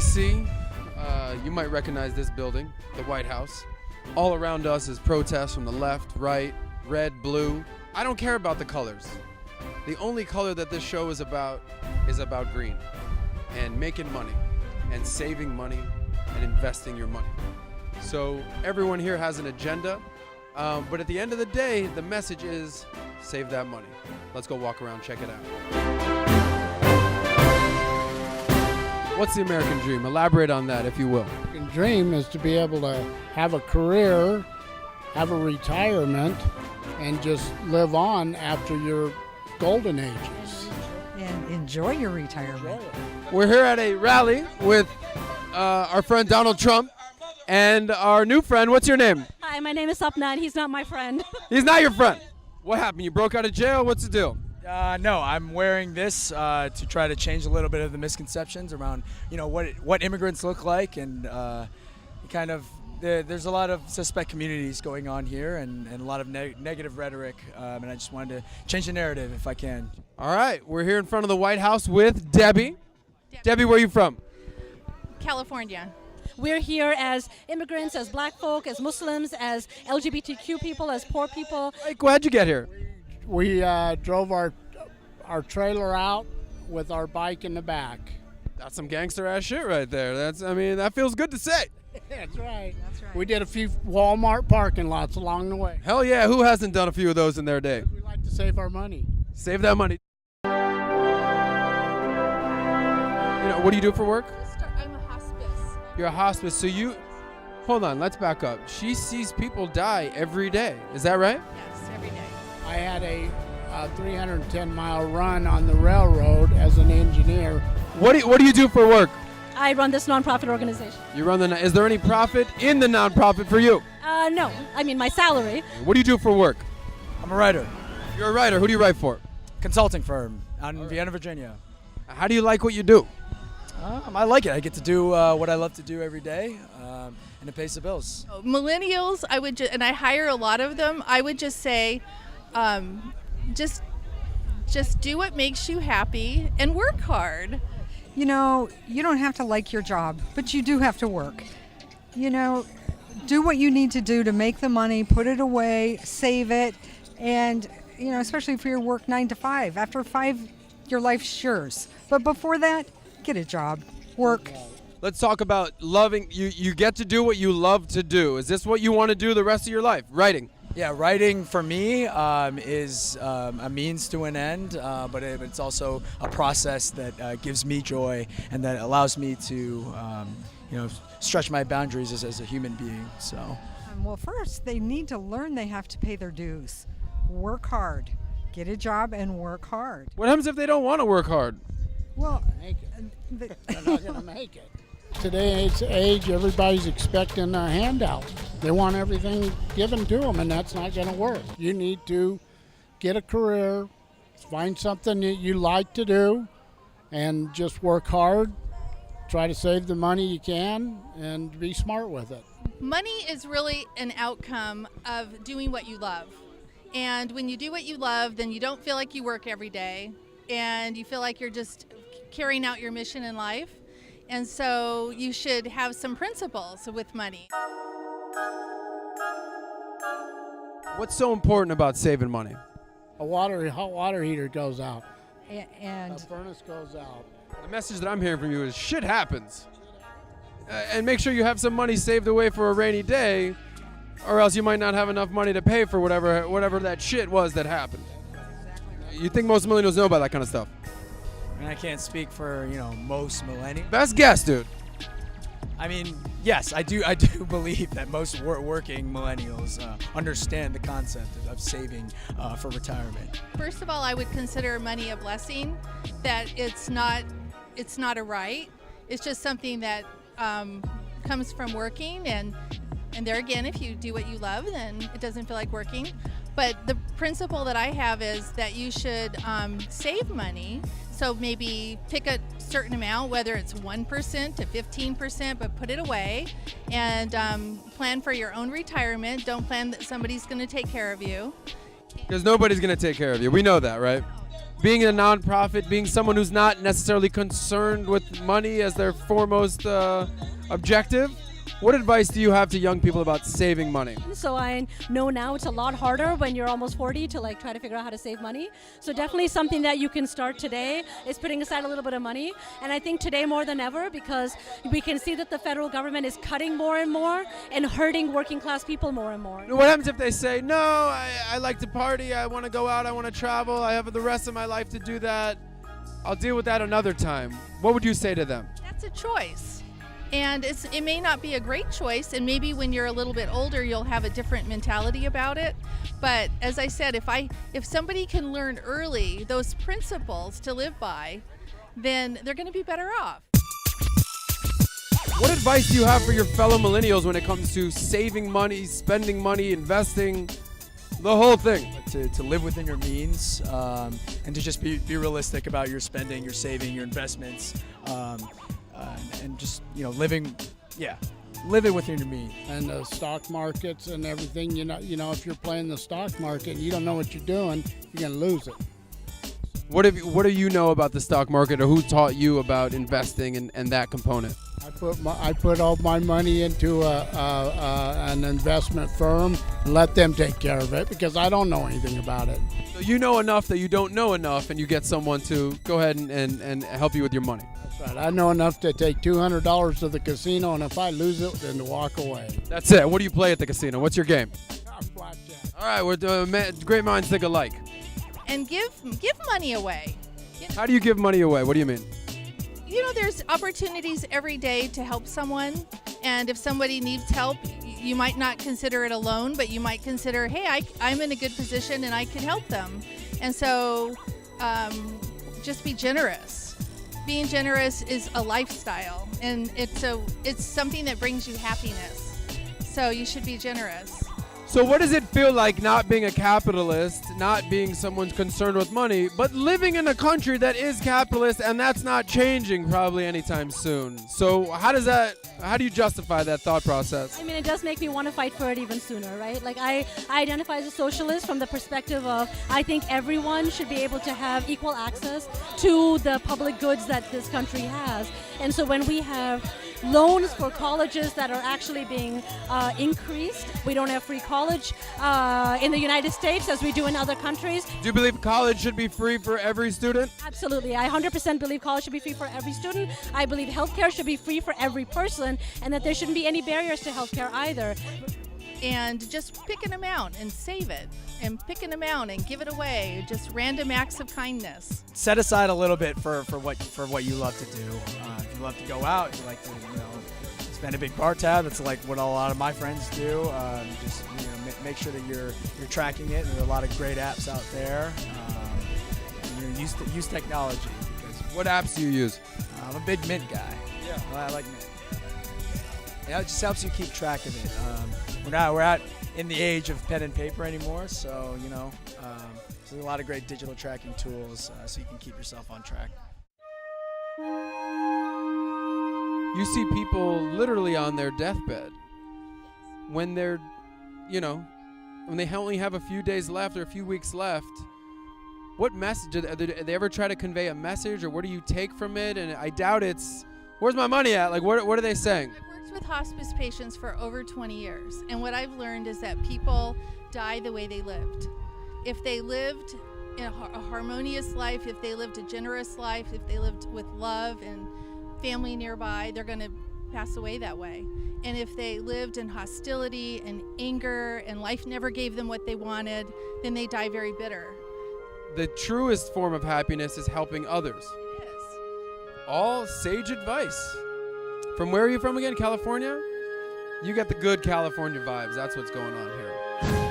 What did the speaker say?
D.C. You might recognize this building, the White House. All around us is protests from the left, right, red, blue. I don't care about the colors. The only color that this show is about green and making money and saving money and investing your money. So everyone here has an agenda, but at the end of the day, the message is save that money. Let's go walk around, check it out. What's the American dream? Elaborate on that, if you will. The American dream is to be able to have a career, have a retirement, and just live on after your golden ages. And enjoy your retirement. We're here at a rally with our friend Donald Trump and our new friend. What's your name? Hi, my name is Sapna, and he's not my friend. He's not your friend. What happened? You broke out of jail? What's the deal? No, I'm wearing this to try to change a little bit of the misconceptions around, what immigrants look like, and there's a lot of suspect communities going on here, and a lot of negative rhetoric, and I just wanted to change the narrative if I can. All right, we're here in front of the White House with Debbie. Debbie, where are you from? California. We're here as immigrants, as black folk, as Muslims, as LGBTQ people, as poor people. Hey, how'd you get here? We drove our trailer out with our bike in the back. That's some gangster ass shit right there. That feels good to say. That's right. We did a few Walmart parking lots along the way. Hell yeah, who hasn't done a few of those in their day? We like to save our money. Save that money. What do you do for work? I'm a hospice. You're a hospice, so hold on, let's back up. She sees people die every day, is that right? Yes, every day. I had a 310-mile run on the railroad as an engineer. What do you do for work? I run this nonprofit organization. You run is there any profit in the nonprofit for you? No, I mean my salary. What do you do for work? I'm a writer. You're a writer. Who do you write for? Consulting firm out in Vienna, Virginia. How do you like what you do? I like it. I get to do what I love to do every day, and it pays the bills. Millennials, and I hire a lot of them. I would just say, just do what makes you happy and work hard. You don't have to like your job, but you do have to work. Do what you need to do to make the money, put it away, save it, and, especially if you work 9 to 5. After 5, your life's yours. But before that, get a job, work. Let's talk about loving. You get to do what you love to do. Is this what you want to do the rest of your life? Writing. Yeah, writing for me is a means to an end, but it's also a process that gives me joy and that allows me to, stretch my boundaries as a human being. So. Well, first, they need to learn they have to pay their dues. Work hard. Get a job and work hard. What happens if they don't want to work hard? Well, They're not going to make it. Today's age, everybody's expecting a handout. They want everything given to them, and that's not going to work. You need to get a career, find something that you like to do, and just work hard. Try to save the money you can, and be smart with it. Money is really an outcome of doing what you love. And when you do what you love, then you don't feel like you work every day, and you feel like you're just carrying out your mission in life. And so you should have some principles with money. What's so important about saving money? A hot water heater goes out. and A furnace goes out. The message that I'm hearing from you is shit happens. And make sure you have some money saved away for a rainy day, or else you might not have enough money to pay for whatever that shit was that happened. You think most millennials know about that kind of stuff? And I can't speak for, most millennials. Best guess, dude. I mean, yes, I do believe that most working millennials understand the concept of saving for retirement. First of all, I would consider money a blessing, that it's not a right. It's just something that comes from working, and there again, if you do what you love, then it doesn't feel like working. But the principle that I have is that you should save money. So maybe pick a certain amount, whether it's 1% to 15%, but put it away and plan for your own retirement. Don't plan that somebody's going to take care of you. Because nobody's going to take care of you. We know that, right? being a nonprofit, being someone who's not necessarily concerned with money as their foremost objective, what advice do you have to young people about saving money? So I know now it's a lot harder when you're almost 40 to like try to figure out how to save money. So definitely something that you can start today is putting aside a little bit of money. And I think today more than ever, because we can see that the federal government is cutting more and more and hurting working class people more and more. What happens if they say, no, I like to party, I want to go out, I want to travel, I have the rest of my life to do that, I'll deal with that another time? What would you say to them? That's a choice. And it may not be a great choice, and maybe when you're a little bit older, you'll have a different mentality about it. But as I said, if somebody can learn early those principles to live by, then they're going to be better off. What advice do you have for your fellow millennials when it comes to saving money, spending money, investing, the whole thing? To live within your means, and to just be realistic about your spending, your saving, your investments, and just living within your means. And the stock markets and everything, if you're playing the stock market and you don't know what you're doing, you're going to lose it. What do you know about the stock market, or who taught you about investing and that component? I put all my money into an investment firm and let them take care of it because I don't know anything about it. So you know enough that you don't know enough, and you get someone to go ahead and help you with your money. That's right. I know enough to take $200 to the casino, and if I lose it, then to walk away. That's it. What do you play at the casino? What's your game? Blackjack. All right, we're great minds think alike. And give money away. How do you give money away? What do you mean? There's opportunities every day to help someone, and if somebody needs help, you might not consider it a loan, but you might consider, hey, I'm in a good position and I can help them. And so just be generous. Being generous is a lifestyle, and it's something that brings you happiness. So you should be generous. So what does it feel like not being a capitalist, not being someone concerned with money, but living in a country that is capitalist, and that's not changing probably anytime soon? So how do you justify that thought process? I mean, it does make me want to fight for it even sooner, right? Like I identify as a socialist from the perspective of I think everyone should be able to have equal access to the public goods that this country has. And so when we have loans for colleges that are actually being increased, we don't have free college in the United States as we do in other countries. Do you believe college should be free for every student? Absolutely. I 100% believe college should be free for every student. I believe healthcare should be free for every person, and that there shouldn't be any barriers to healthcare either. And just pick an amount and save it, and pick an amount and give it away. Just random acts of kindness. Set aside a little bit for what you love to do. If you love to go out, you like to spend a big bar tab. That's like what a lot of my friends do. Just make sure that you're tracking it. And there are a lot of great apps out there. Use technology. Because What apps do you use? I'm a big Mint guy. Yeah. I like Mint. It just helps you keep track of it. We're not in the age of pen and paper anymore, so so there's a lot of great digital tracking tools so you can keep yourself on track. You see people literally on their deathbed when they're, when they only have a few days left or a few weeks left. What message, do they ever try to convey a message, or what do you take from it? And I doubt it's, where's my money at? Like, what are they saying? I've worked with hospice patients for over 20 years, and what I've learned is that people die the way they lived. If they lived in a harmonious life, if they lived a generous life, if they lived with love and family nearby, they're going to pass away that way. And if they lived in hostility and anger and life never gave them what they wanted, then they die very bitter. The truest form of happiness is helping others. It is. All sage advice. From where are you from again? California? You got the good California vibes. That's what's going on here.